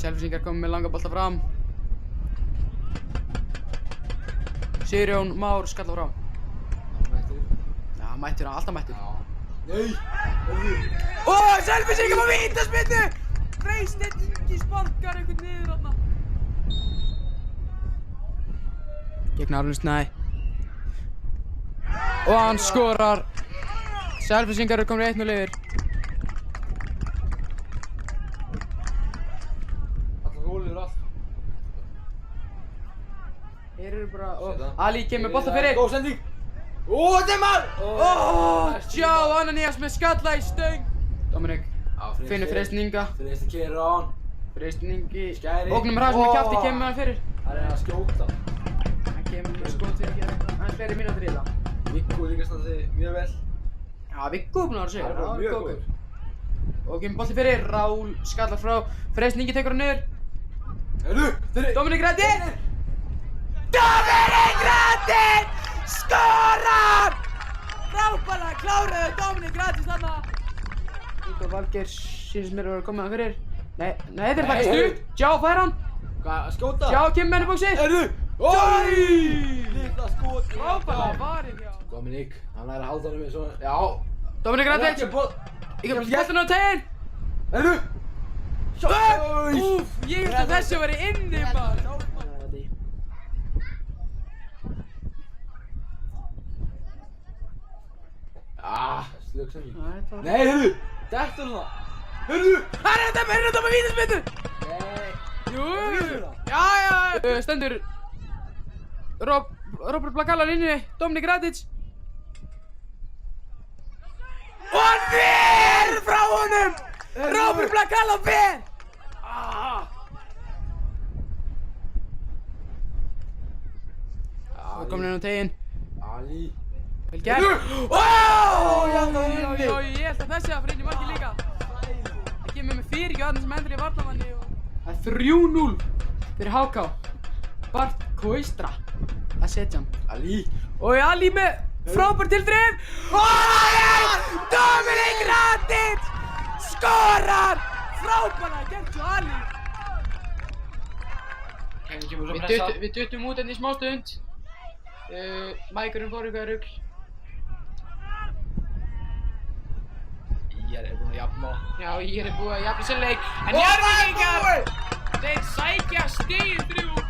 Selfyssingar komið með langa bolta fram. Sigurjón Már skalla fram. Mættur. Já, mættur, alltaf mættur. Já. Nei! Selfyssingar fá vítaspyrnu! Freysteinn Ingi sparkar einhvern niður þarna. Gegn Árni Snæ. Og hann skorar. Selfyssingar eru komnir 1-0 yfir. Allar rólegur allt. Þeir eru bara... Seta. Ali kemur með bolta fyrir. Góð sending! Þetta er maður! Sjá, Ananías með skalla í stöng. Dominik finnur Freysteinn Inga. Freysteinn keyrir á hann. Freysteinn Ingi. Skæri. Ógnum hraðsum með kjafti kemur með hann fyrir. Það er að skjóta. Hann kemur með skot fyrir ekki aðeins fleiri mínútur í það. Viggo líka standi mjög vel. Já, Viggo búinn að vera sigur. Það er mjög góður. Og kemur bolti fyrir. Raúl skallar frá. Freysteinn Ingi tekur hann niður. Heyrðu! Dominik Radin! Dominik Radin! Skorar! Frábærlega kláraði Dominik Radin þarna. Ingo Valgeir sýnist mér að vera komið hann fyrir. Nei, þetta er bara stutt. Sjá, fær hann. Hvað, að skjóta? Sjá, kemur með henni bóksi. Heyrðu! Ói! Lilla skot. Frábærlega varinn hjá. Dominik, hann er að halda hann með svona. Já. Dominik Radin. Ég kemur boltan á teginn. Heyrðu! Úff, ég held að þessi væri inni maður. Slöks ekki. Nei, heyrðu! Dettur hann það! Heyrðu! Hann er þetta með vítaspyrnu! Nei! Jú! Já! Stendur Robert Blakallan inni, Dominik Radin. Og hann fer frá honum! Robert Blakallan fer! Það kom inn á teginn. Ali! Vel gert. Ég held að þessi að fyrir inn í markið líka. Það kemur með fyrirgjöð sem endur í varnarmanni. Það er 3-0 fyrir HK. Bart Koistra að setja hann. Ali! Og Ali með frábær tildrif. Dominik Radin skorar! Frábærlega gert hjá Ali. Við duttum út enn í smá stund. Mækurinn fór eitthvað rugl. Ég er búinn að jafna. Já, ég er búinn að jafna sér leik. En Njarðvíkingar, þeir sækja stigið 3.